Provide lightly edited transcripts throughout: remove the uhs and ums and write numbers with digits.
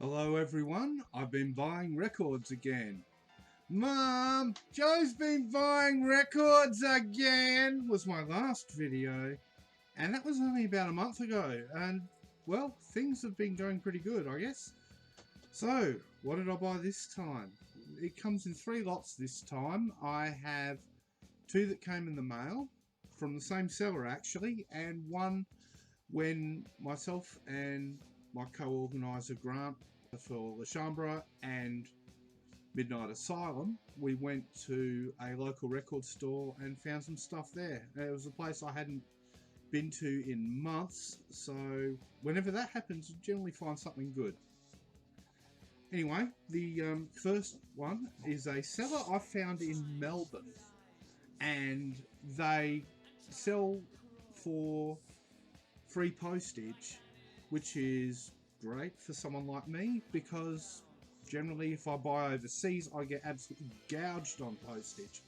Hello everyone, I've been buying records again. Mom, Joe's been buying records again was my last video. And that was only about a month ago. And, well, things have been going pretty good, I guess. So, what did I buy this time? It comes in 3 lots this time. I have 2 that came in the mail, from the same seller actually, and one when myself and my co-organiser Grant for the Sham and Midnight Asylum, we went to a local record store and found some stuff there. It was a place I hadn't been to in months, so whenever that happens, I generally find something good. Anyway, the first one is a seller I found in Melbourne, and they sell for free postage, which is great for someone like me because generally if I buy overseas I get absolutely gouged on postage.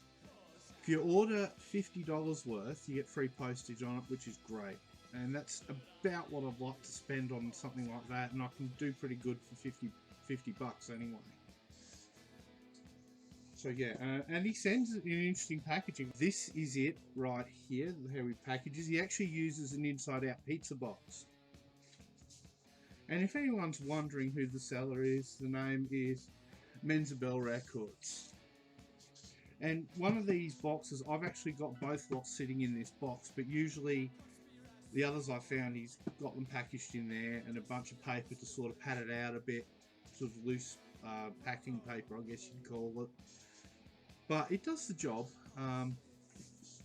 If you order $50 worth you get free postage on it, which is great, and that's about what I'd like to spend on something like that, and I can do pretty good for 50 bucks anyway. So yeah, and he sends it in interesting packaging. This is it right here, how he packages. He actually uses an inside-out pizza box. And if anyone's wondering who the seller is, the name is Menzabel Records. And one of these boxes, I've actually got both lots sitting in this box, but usually the others I found, he's got them packaged in there and a bunch of paper to sort of pad it out a bit, sort of loose packing paper, I guess you'd call it. But it does the job.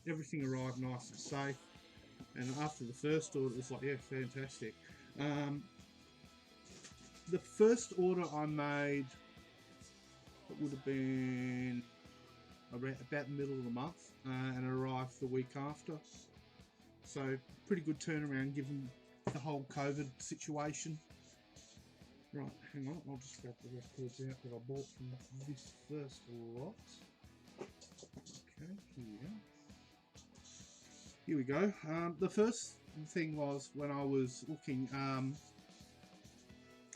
Everything arrived nice and safe, and after the first order it was like, yeah, fantastic. The first order I made, it would have been about the middle of the month, and it arrived the week after. So pretty good turnaround given the whole COVID situation. Right, hang on, I'll just grab the records out that I bought from this first lot. Okay, here we go. The first thing was when I was looking,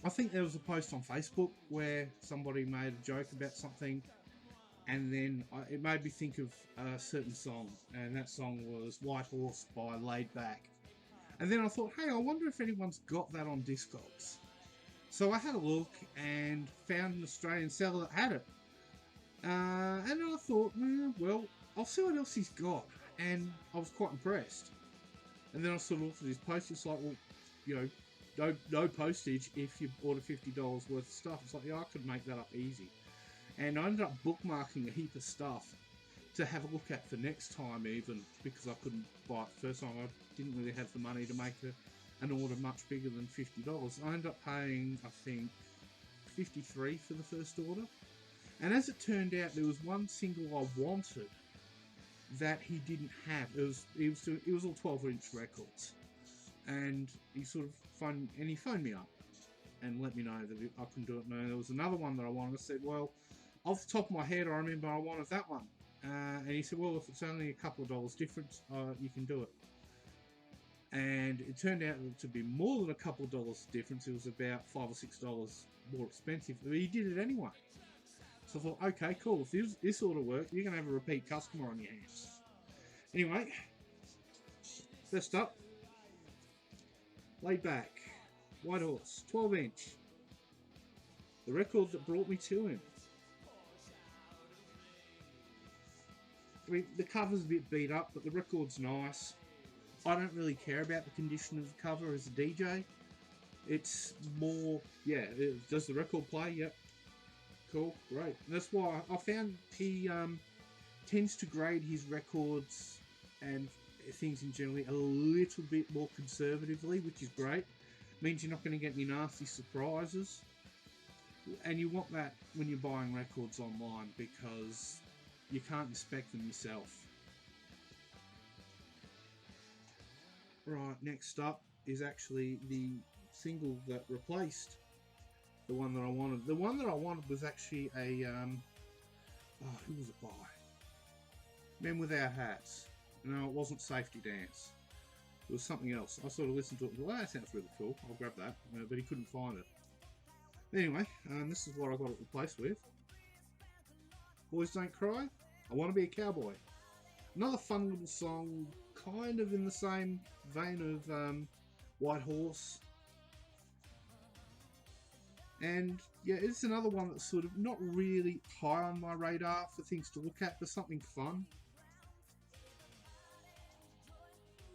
I think there was a post on Facebook where somebody made a joke about something, and then it made me think of a certain song, and that song was White Horse by Laid Back. And then I thought, hey, I wonder if anyone's got that on Discogs. So I had a look and found an Australian seller that had it. And I thought, well, I'll see what else he's got. And I was quite impressed. And then I sort of looked at his post, it's like, well, you know, no postage if you order $50 worth of stuff. It's like, yeah, I could make that up easy. And I ended up bookmarking a heap of stuff to have a look at for next time even, because I couldn't buy it the first time. I didn't really have the money to make an order much bigger than $50. I ended up paying, I think, $53 for the first order. And as it turned out, there was one single I wanted that he didn't have. It was all 12-inch records. And he sort of phoned me up and let me know that I couldn't do it. No, there was another one that I wanted. I said, well, off the top of my head, I remember I wanted that one. And he said, well, if it's only a couple of dollars difference, you can do it. And it turned out to be more than a couple of dollars difference. It was about $5 or $6 more expensive, but he did it anyway. So I thought, okay, cool. If this order worked, you're going to have a repeat customer on your hands. Anyway, first up, Laid Back, White Horse, 12-inch. The record that brought me to him. I mean, the cover's a bit beat up, but the record's nice. I don't really care about the condition of the cover as a DJ. It's more, yeah, does the record play? Yep. Cool, great. And that's why I found he tends to grade his records and things in generally a little bit more conservatively, which is great. Means you're not going to get any nasty surprises. And you want that when you're buying records online because you can't inspect them yourself. Right, next up is actually the single that replaced the one that I wanted. The one that I wanted was actually a, who was it by? Men Without Hats. No, it wasn't Safety Dance. It was something else. I sort of listened to it and thought, well, that sounds really cool. I'll grab that. But he couldn't find it. Anyway, this is what I got it replaced with. Boys Don't Cry, I Want to Be a Cowboy. Another fun little song, kind of in the same vein of White Horse. And yeah, it's another one that's sort of not really high on my radar for things to look at, but something fun.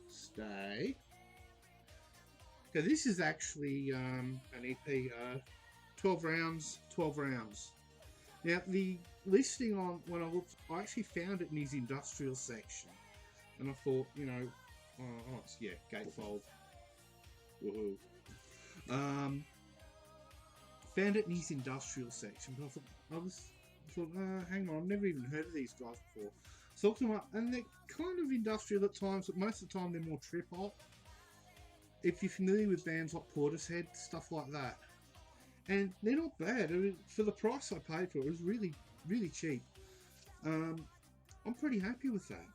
Stay. Okay, this is actually an EP, 12 rounds, 12 rounds. Now, the listing on, when I looked, I actually found it in his industrial section. And I thought, you know, oh it's, yeah, gatefold. Woohoo. Found it in his industrial section, but I thought, hang on, I've never even heard of these guys before. So I looked them up, and they're kind of industrial at times, but most of the time they're more trip hop. If you're familiar with bands like Portishead, stuff like that. And they're not bad. I mean, for the price I paid for it, it was really, really cheap. I'm pretty happy with that.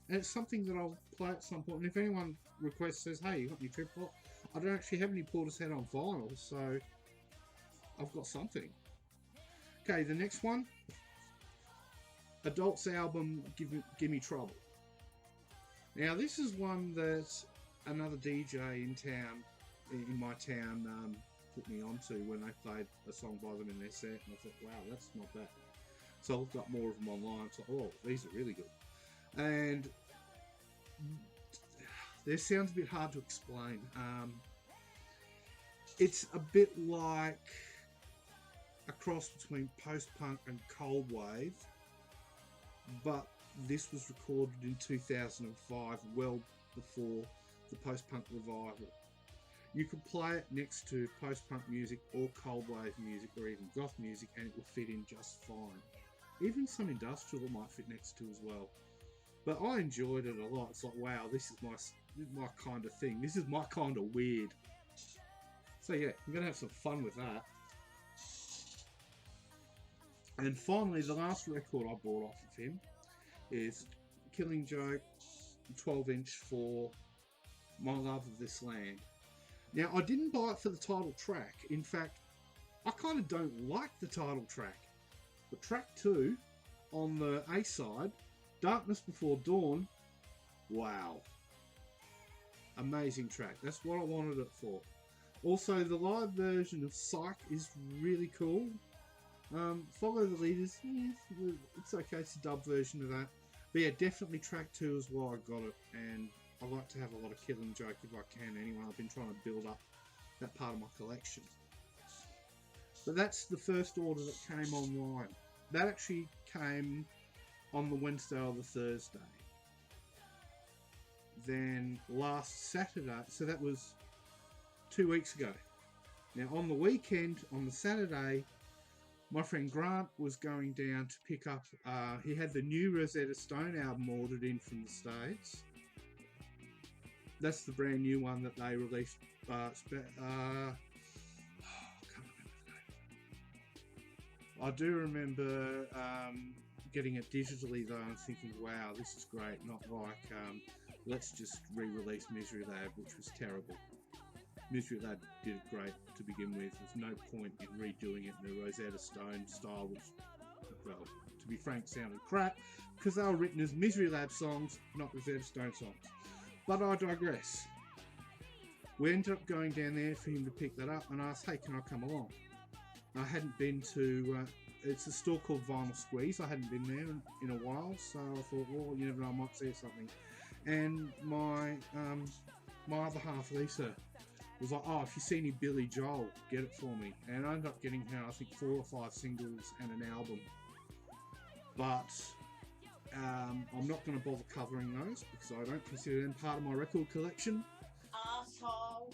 And it's something that I'll play at some point. And if anyone requests, says, hey, you got any trip hop? I don't actually have any Portishead on vinyl, so I've got something. Okay, the next one. Adults album, Give Me Trouble. Now, this is one that another DJ in town, in my town, put me onto when they played a song by them in their set, and I thought, wow, that's not bad. So I looked up more of them online. So, oh, these are really good. And this sounds a bit hard to explain. It's a bit like a cross between post-punk and cold wave, but this was recorded in 2005, well before the post-punk revival. You could play it next to post-punk music or cold wave music or even goth music and it will fit in just fine. Even some industrial it might fit next to as well. But I enjoyed it a lot. It's like, wow, this is my kind of thing. This is my kind of weird. So yeah, I'm going to have some fun with that. And finally, the last record I bought off of him is Killing Joke 12-inch for My Love of This Land. Now, I didn't buy it for the title track. In fact, I kind of don't like the title track. But track 2, on the A side, Darkness Before Dawn, wow. Amazing track. That's what I wanted it for. Also, the live version of Psych is really cool. Follow the Leaders, it's okay, it's a dub version of that. But yeah, definitely track 2 is why I got it, and I like to have a lot of Killing Joke if I can anyway. I've been trying to build up that part of my collection. But that's the first order that came online. That actually came on the Wednesday or the Thursday. Then last Saturday, so that was 2 weeks ago. Now on the weekend, on the Saturday, my friend Grant was going down to pick up, he had the new Rosetta Stone album ordered in from the States. That's the brand new one that they released. I can't remember the name. I do remember getting it digitally though and thinking, wow, this is great. Not like, let's just re-release Misery Lab, which was terrible. Misery Lab did it great to begin with. There's no point in redoing it in the Rosetta Stone style, which, well, to be frank, sounded crap, because they were written as Misery Lab songs, not Rosetta Stone songs. But I digress. We ended up going down there for him to pick that up and asked, hey, can I come along? I hadn't been to, it's a store called Vinyl Squeeze. I hadn't been there in a while, so I thought, well, you never know, I might see something. And my other half, Lisa, was like, oh, if you see any Billy Joel, get it for me. And I ended up getting her, I think, 4 or 5 singles and an album. But I'm not going to bother covering those because I don't consider them part of my record collection. Asshole.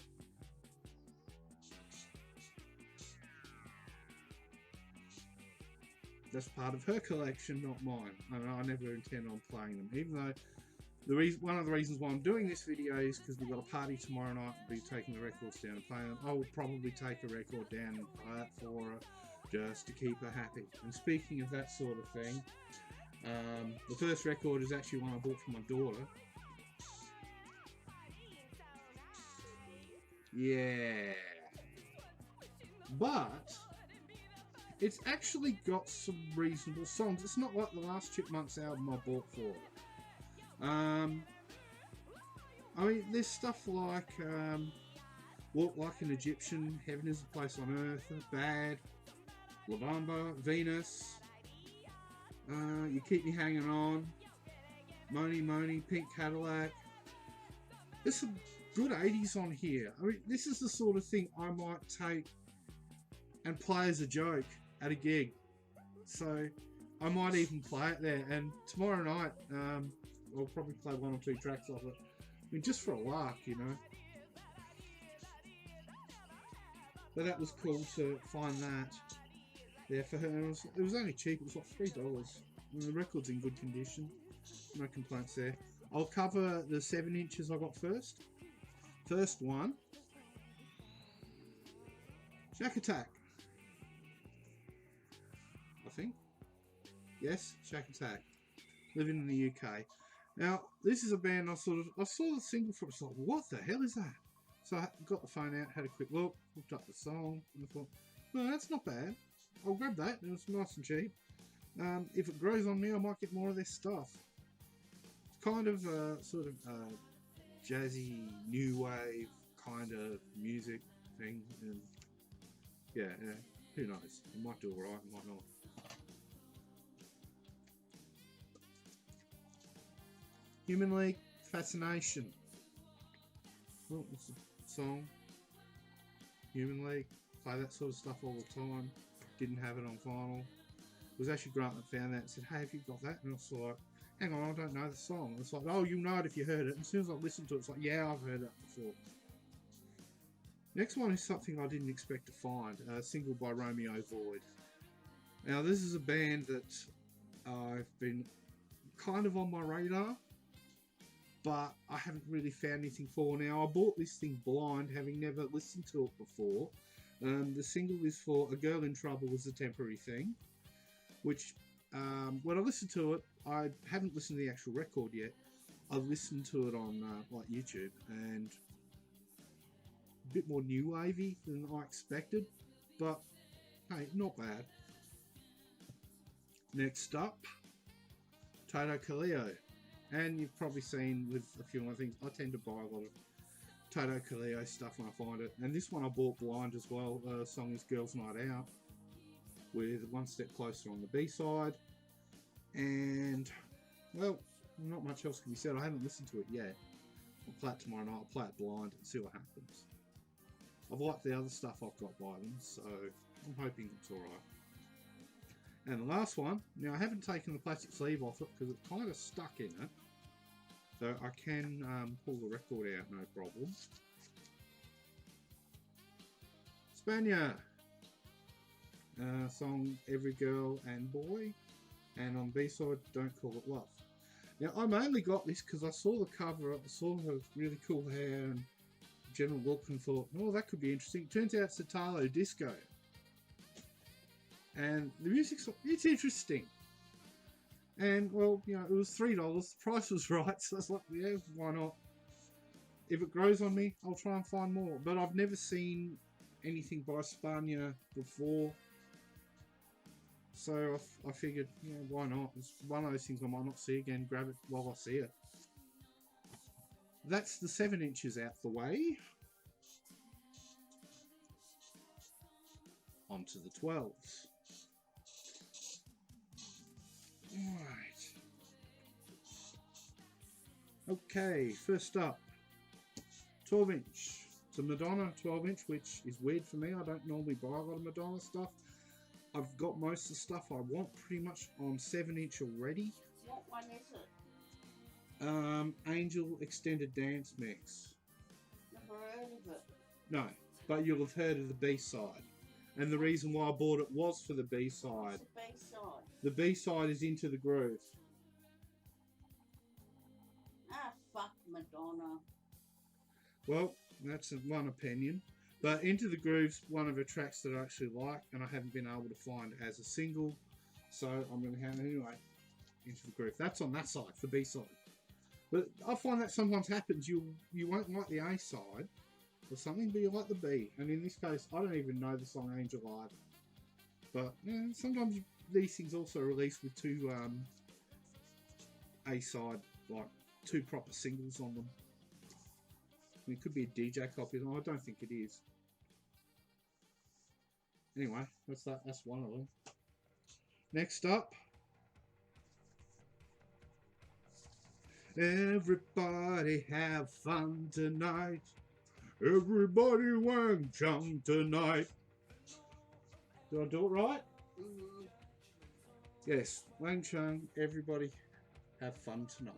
That's part of her collection, not mine. And I never intend on playing them, even though one of the reasons why I'm doing this video is because we've got a party tomorrow night. We'll be taking the records down and playing them. I will probably take a record down and play it for her just to keep her happy. And speaking of that sort of thing, the first record is actually one I bought for my daughter. Yeah. but it's actually got some reasonable songs. It's not like the last Chipmunks album I bought for it. I mean, there's stuff like Walk Like an Egyptian, Heaven is a Place on Earth, Bad, La Bamba, Venus, You Keep Me Hanging On, Money Money, Pink Cadillac. There's some good 80s on here. I mean, this is the sort of thing I might take and play as a joke at a gig. So I might even play it there. And tomorrow night, I'll probably play 1 or 2 tracks of it. I mean, just for a lark, you know. But that was cool to find that there for her. It was only cheap. It was like $3. And the record's in good condition. No complaints there. I'll cover the 7 inches I got first. First one, Shack Attack. I think. Yes, Shack Attack. Living in the UK. Now, this is a band I saw the single from. It's like, what the hell is that? So I got the phone out, had a quick look, looked up the song, and I thought, no, that's not bad. I'll grab that. It was nice and cheap. If it grows on me, I might get more of their stuff. It's kind of sort of jazzy, new wave kind of music thing, and yeah, who knows? It might do alright, it might not. Human League, Fascination. Well, it's a song. Human League, play that sort of stuff all the time. Didn't have it on vinyl. It was actually Grant that found that and said, hey, have you got that? And I was like, hang on, I don't know the song. It's like, oh, you'll know it if you heard it. And as soon as I listened to it, it's like, yeah, I've heard that before. Next one is something I didn't expect to find. A single by Romeo Void. Now, this is a band that I've been kind of on my radar, but I haven't really found anything for. Now, I bought this thing blind, having never listened to it before. The single is for A Girl in Trouble Was a Temporary Thing, which, when I listened to it, I haven't listened to the actual record yet. I've listened to it on like YouTube, and a bit more new wavy than I expected, but hey, not bad. Next up, Toto Caleo. And you've probably seen with a few other things, I tend to buy a lot of Toto Caleo stuff when I find it. And this one I bought blind as well. The song is Girls Night Out, with One Step Closer on the B-side. And, well, not much else can be said. I haven't listened to it yet. I'll play it tomorrow night. I'll play it blind and see what happens. I've liked the other stuff I've got by them, so I'm hoping it's alright. And the last one, now I haven't taken the plastic sleeve off it because it's kind of stuck in it. So I can pull the record out, no problem. Spagna. Song Every Girl and Boy. And on B-side, Don't Call It Love. Now I mainly got this because I saw the cover, I saw her really cool hair and general look and thought, oh, that could be interesting. Turns out it's Italo Disco. And the music's, it's interesting. And, well, you know, it was $3. The price was right, so I was like, yeah, why not? If it grows on me, I'll try and find more. But I've never seen anything by Spagna before. So I figured, yeah, why not? It's one of those things I might not see again. Grab it while I see it. That's the 7 inches out the way. Onto the 12s. Right. Okay, first up, 12 inch. It's a Madonna 12 inch, which is weird for me. I don't normally buy a lot of Madonna stuff. I've got most of the stuff I want pretty much on 7 inch already. What one is it? Angel Extended Dance Mix. Never heard of it. No, but you'll have heard of the B-side. And the reason why I bought it was for the B-side. What's the B-side? The B-side is Into the Groove. Ah, fuck Madonna. Well, that's one opinion. But Into the Groove's one of the tracks that I actually like, and I haven't been able to find as a single. So I'm going to have it anyway. Into the Groove. That's on that side, the B-side. But I find that sometimes happens. You won't like the A-side, or something, but you like the beat. And in this case, I don't even know the song Angel either. But sometimes these things also release with two A-side, like 2 proper singles on them. I mean, it could be a DJ copy. I don't think it is. Anyway, that's that. That's one of them. Next up, everybody have fun tonight. Everybody wang chung tonight. Did I do it right? Mm-hmm. Yes, wang chung. Everybody have fun tonight.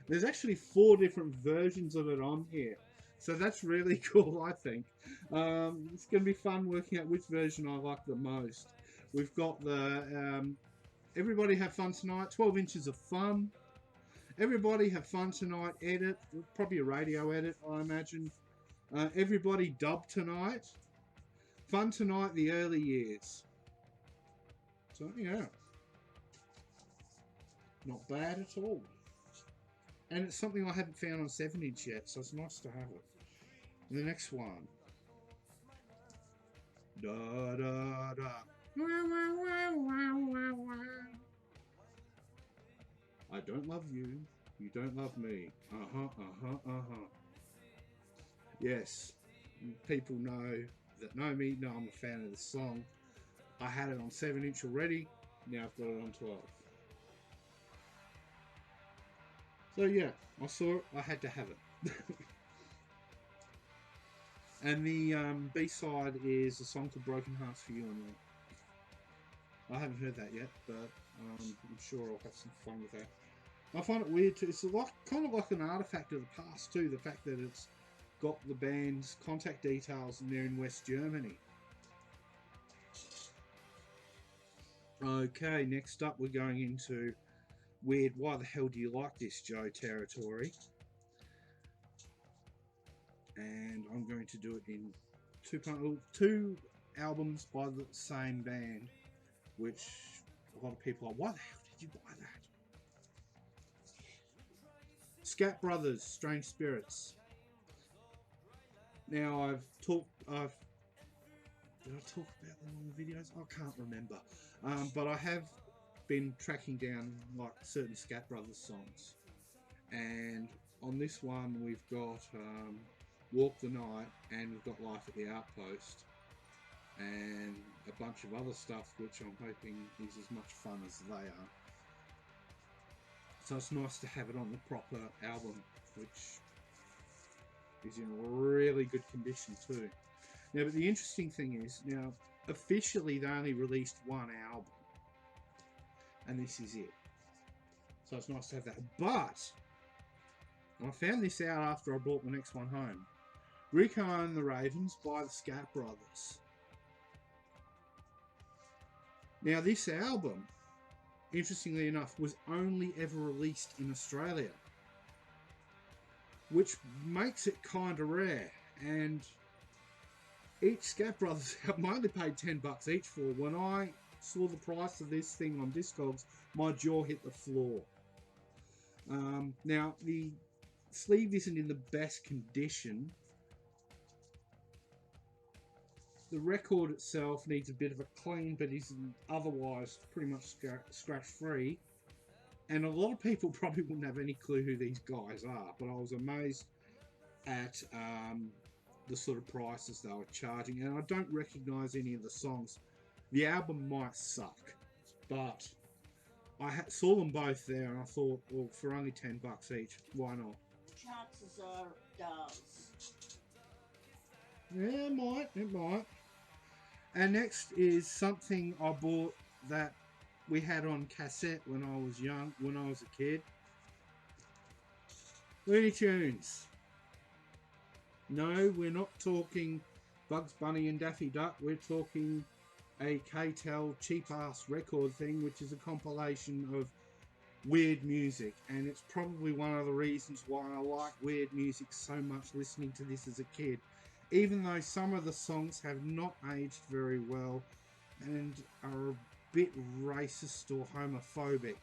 There's actually 4 different versions of it on here, so that's really cool. I think it's going to be fun working out which version I like the most. We've got the Everybody Have Fun Tonight, 12 Inches of Fun. Everybody Have Fun Tonight edit, probably a radio edit, I imagine. Everybody Dub Tonight. Fun Tonight, the early years. So, yeah. Not bad at all. And it's something I hadn't found on 7-inch yet, so it's nice to have it. And the next one. Da da da. I don't love you, you don't love me. Yes, people that know me know I'm a fan of this song. I had it on 7-inch already, now I've got it on 12. So yeah, I saw it, I had to have it. And the B-side is a song called Broken Hearts for You and Me. I haven't heard that yet, but I'm sure I'll have some fun with that. I find it weird too. It's kind of like an artifact of the past too. The fact that it's got the band's contact details and they're in West Germany. Okay, next up we're going into weird. Why the hell do you like this, Joe territory? And I'm going to do it in 2 albums by the same band, which a lot of people are, why the hell did you buy that? Scat Brothers, Strange Spirits. Now did I talk about them on the videos? I can't remember. But I have been tracking down like certain Scat Brothers songs. And on this one we've got Walk the Night, and we've got Life at the Outpost, and a bunch of other stuff which I'm hoping is as much fun as they are. So it's nice to have it on the proper album, which is in really good condition too. Now, but the interesting thing is, now officially they only released 1 album, and this is it. So it's nice to have that. But I found this out after I brought the next one home. Rico and the Ravens by the Scat Brothers. Now this album, interestingly enough, was only ever released in Australia, which makes it kind of rare. And each Scat Brothers album I only paid $10 each for. When I saw the price of this thing on Discogs, my jaw hit the floor. Now the sleeve isn't in the best condition. The record itself needs a bit of a clean, but is otherwise pretty much scratch free. And a lot of people probably wouldn't have any clue who these guys are, but I was amazed at the sort of prices they were charging. And I don't recognise any of the songs. The album might suck, but I saw them both there, and I thought, well, for only $10 each, why not? Chances are it does. Yeah, it might. And next is something I bought that we had on cassette when I was young, when I was a kid. Looney Tunes. No, we're not talking Bugs Bunny and Daffy Duck. We're talking a K-Tel cheap-ass record thing, which is a compilation of weird music. And it's probably one of the reasons why I like weird music so much, listening to this as a kid. Even though some of the songs have not aged very well and are a bit racist or homophobic.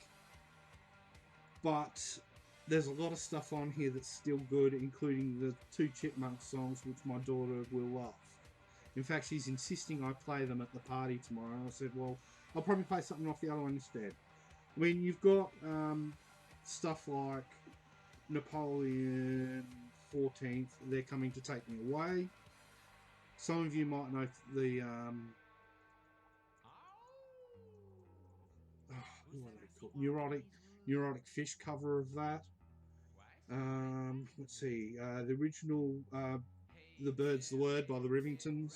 But there's a lot of stuff on here that's still good, including the 2 Chipmunk songs, which my daughter will love. In fact, she's insisting I play them at the party tomorrow. And I said, well, I'll probably play something off the other one instead. I mean, you've got stuff like Napoleon 14th, They're Coming to Take Me Away. Some of you might know the what are they called? Neurotic Fish cover of that. Let's see, the original The Bird's the Word by the Rivingtons.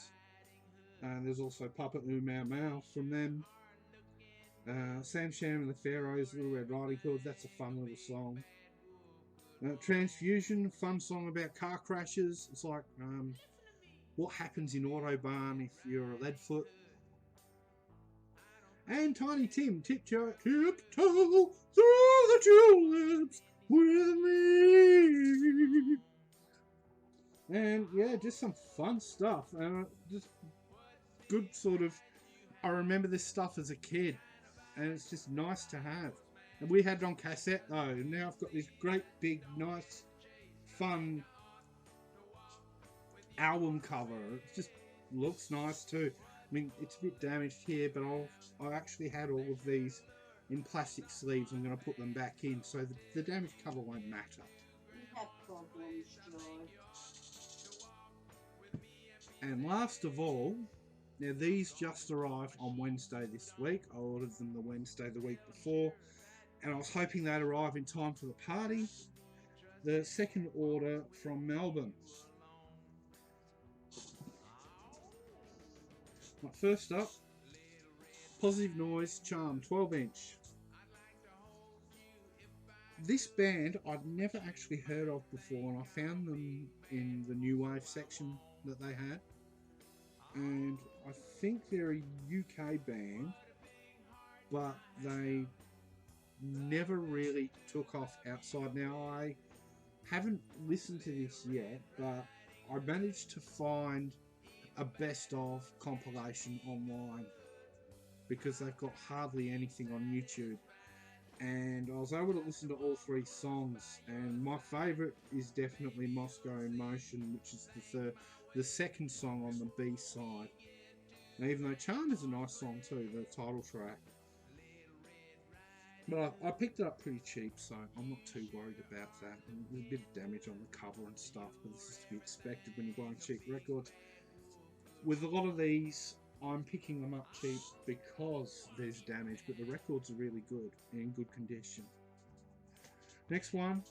And there's also Puppet Moo Mau Mau from them. Sam, Sham and the Pharoahs, Little Red Riding Hood, that's a fun little song. Transfusion, fun song about car crashes. It's like what happens in Autobahn if you're a leadfoot. And Tiny Tim, tiptoe through the tulips with me. And yeah, just some fun stuff. Just good sort of, I remember this stuff as a kid, and it's just nice to have. And we had it on cassette though, and now I've got this great big, nice, fun album cover. It just looks nice too. I mean, it's a bit damaged here, but I actually had all of these in plastic sleeves. I'm going to put them back in, so the damaged cover won't matter. We have problems, George. And last of all, now these just arrived on Wednesday this week. I ordered them the Wednesday the week before, and I was hoping they'd arrive in time for the party. The second order from Melbourne. Right, first up, Positive Noise Charm 12-inch. This band I'd never actually heard of before, and I found them in the New Wave section that they had. And I think they're a UK band, but they never really took off outside. Now, I haven't listened to this yet, but I managed to find a best of compilation online because they've got hardly anything on YouTube. And I was able to listen to all 3 songs, and my favourite is definitely Moscow in Motion, which is the second song on the B side. Now, even though Charm is a nice song too, the title track. But I picked it up pretty cheap, so I'm not too worried about that. And there's a bit of damage on the cover and stuff, but this is to be expected when you're buying cheap records. With a lot of these, I'm picking them up cheap because there's damage, but the records are really good and in good condition. Next one,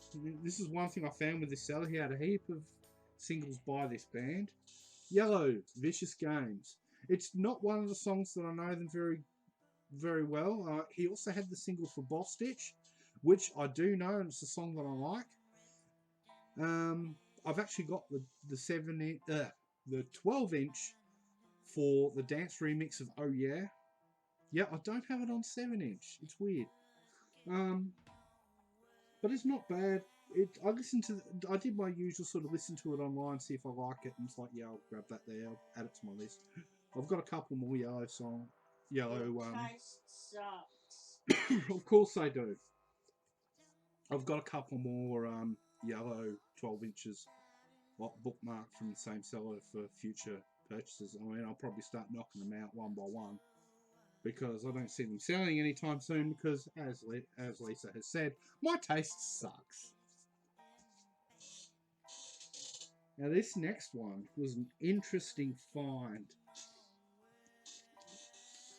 this is one thing I found with this seller. He had a heap of singles by this band. Yellow, Vicious Games. It's not one of the songs that I know them very, very well. He also had the single for Boss Stitch, which I do know, and it's a song that I like. I've actually got the 12-inch for the dance remix of Oh Yeah. Yeah, I don't have it on 7-inch. It's weird. But it's not bad. I did my usual sort of listen to it online, see if I like it, and it's like, yeah, I'll grab that there, I'll add it to my list. I've got a couple more Yellow. Taste sucks. Of course I do. I've got a couple more Yellow 12 inches bookmarked from the same seller for future purchases. I mean, I'll probably start knocking them out one by one because I don't see them selling anytime soon because, as Lisa has said, my taste sucks. Now, this next one was an interesting find.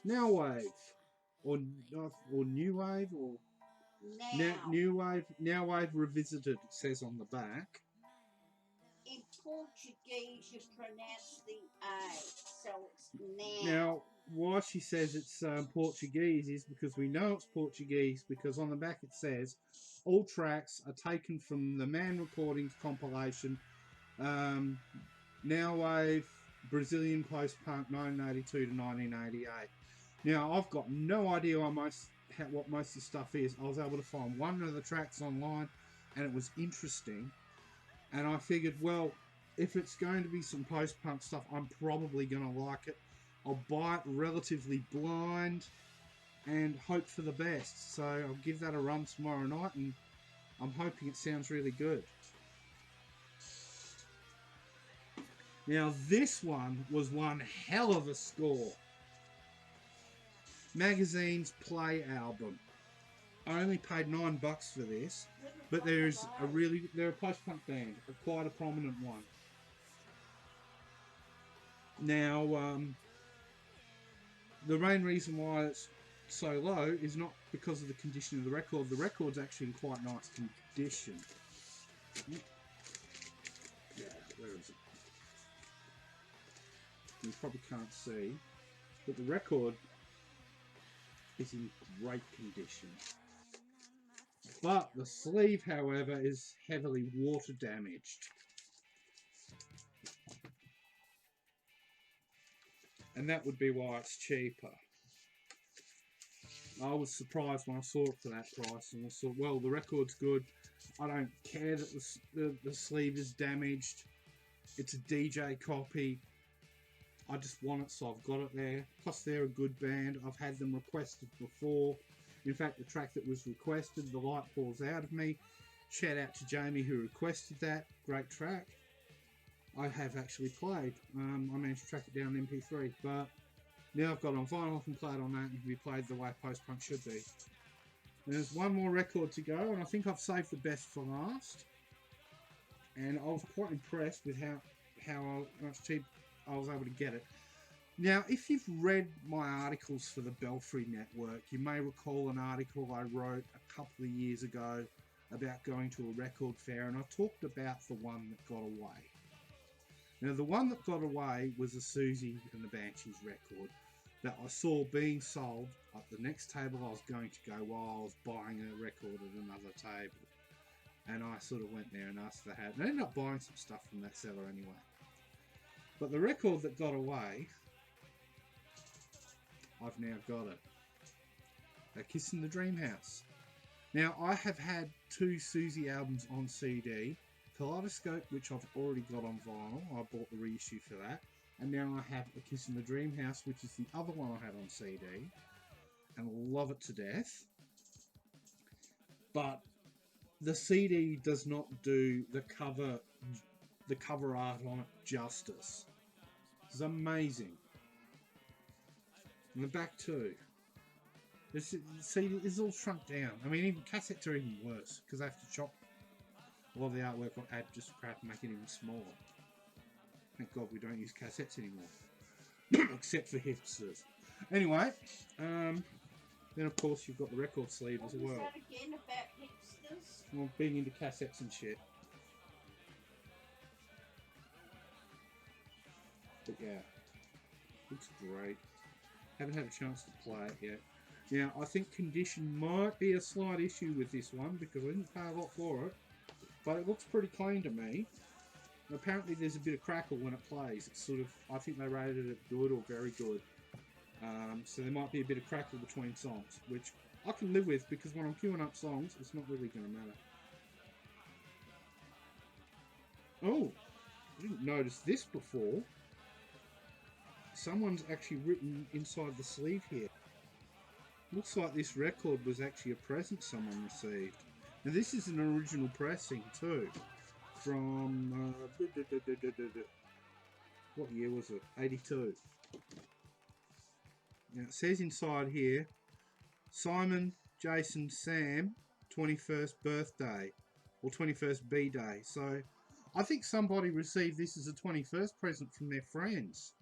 Now Wave, or New Wave, or New Wave Revisited, it says on the back. In Portuguese, you pronounce the A, so it's now. Now, why she says it's Portuguese is because we know it's Portuguese, because on the back it says all tracks are taken from the Man Recordings compilation, Now Wave Brazilian Post-Punk 1982 to 1988. Now, I've got no idea what most of the stuff is. I was able to find one of the tracks online, and it was interesting. And I figured, well, if it's going to be some post-punk stuff, I'm probably going to like it. I'll buy it relatively blind and hope for the best. So I'll give that a run tomorrow night, and I'm hoping it sounds really good. Now this one was one hell of a score. Magazine's Play album. I only paid $9 for this, but they're a post-punk band, quite a prominent one. Now, the main reason why it's so low is not because of the condition of the record. The record's actually in quite nice condition. Yeah, where is it? You probably can't see, but the record is in great condition. But the sleeve, however, is heavily water damaged. And that would be why it's cheaper. I was surprised when I saw it for that price, and I thought, well, the record's good. I don't care that the sleeve is damaged. It's a DJ copy. I just want it, so I've got it there. Plus, they're a good band. I've had them requested before. In fact, the track that was requested, The Light Falls Out of Me. Shout out to Jamie who requested that. Great track. I have actually played. I managed to track it down on MP3, but now I've got it on vinyl. I can play it on that and be played the way post-punk should be. There's one more record to go, and I think I've saved the best for last. And I was quite impressed with how much cheap I was able to get it. Now, if you've read my articles for the Belfry Network, you may recall an article I wrote a couple of years ago about going to a record fair, and I talked about the one that got away. Now, the one that got away was a Susie and the Banshees record that I saw being sold at the next table I was going to go while I was buying a record at another table. And I sort of went there and asked for that. And I ended up buying some stuff from that seller anyway. But the record that got away, I've now got it. A Kiss in the Dream House. Now, I have had 2 Susie albums on CD. Kaleidoscope, which I've already got on vinyl. I bought the reissue for that. And now I have A Kiss in the Dream House, which is the other one I had on CD. And love it to death. But the CD does not do the cover art on it justice. It's amazing. And the back too. The CD is all shrunk down. I mean, even cassettes are even worse because I have to chop a lot of the artwork or add just crap and make it even smaller. Thank God we don't use cassettes anymore. Except for hipsters. Anyway, then of course you've got the record sleeve as well. What was that again about hipsters? Well, being into cassettes and shit. But yeah, looks great. Haven't had a chance to play it yet. Now, I think condition might be a slight issue with this one because I didn't pay a lot for it. But it looks pretty clean to me. And apparently there's a bit of crackle when it plays. It's sort of, I think they rated it good or very good. So there might be a bit of crackle between songs, which I can live with because when I'm queuing up songs, it's not really going to matter. Oh, I didn't notice this before. Someone's actually written inside the sleeve here. Looks like this record was actually a present someone received. Now this is an original pressing too, from what year was it? 82. Now it says inside here, Simon, Jason, Sam, 21st birthday, or 21st B-day. So I think somebody received this as a 21st present from their friends.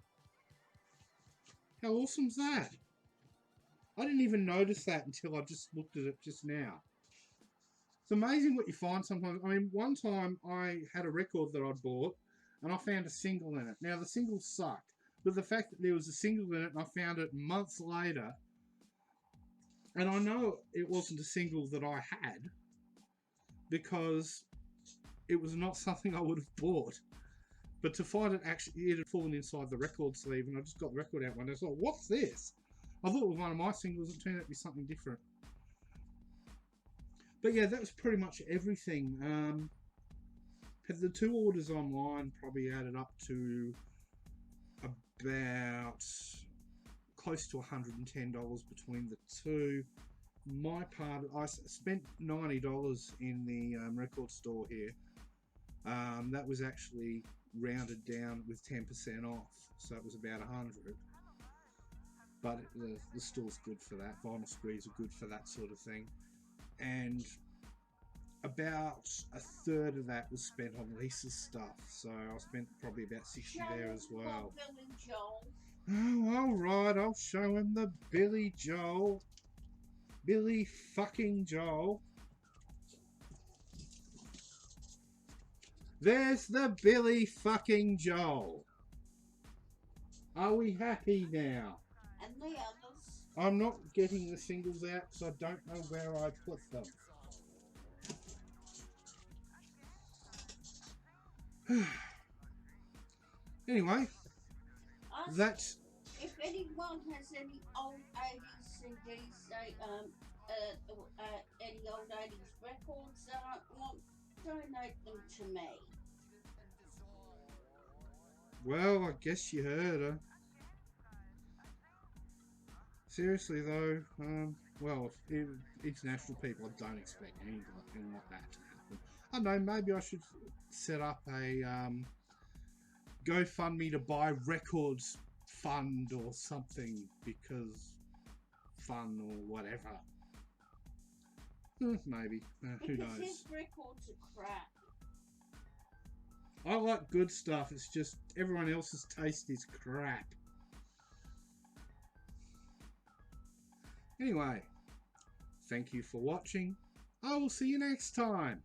How awesome's that? I didn't even notice that until I just looked at it just now. It's amazing what you find sometimes. I mean, one time I had a record that I'd bought and I found a single in it. Now, the single sucked, but the fact that there was a single in it and I found it months later, and I know it wasn't a single that I had because it was not something I would have bought. But to find it actually, it had fallen inside the record sleeve and I just got the record out one day. I thought, what's this? I thought it was one of my singles. It turned out to be something different. But yeah, that was pretty much everything. The 2 orders online probably added up to about close to $110 between the 2. my part, I spent $90 in the record store here. That was actually rounded down with 10% off, so it was about 100. But the store's good for that. Vinyl squeeze are good for that sort of thing. And about a third of that was spent on Lisa's stuff, so I spent probably about 60 there as well. Billy Joel. Oh, alright, I'll show him the Billy Joel. Billy fucking Joel. There's the Billy fucking Joel. Are we happy now? And the others. I'm not getting the singles out because I don't know where I put them. Anyway, that's... If anyone has any old 80s CDs, any old 80s records donate them to me. Well, I guess you heard her. Seriously though, well, if international people, I don't expect anything like that to happen. I don't know, maybe I should set up a GoFundMe to buy records fund or something, because fun or whatever. Maybe. Who knows? Because his records are crap. I like good stuff, it's just everyone else's taste is crap. Anyway, thank you for watching. I will see you next time.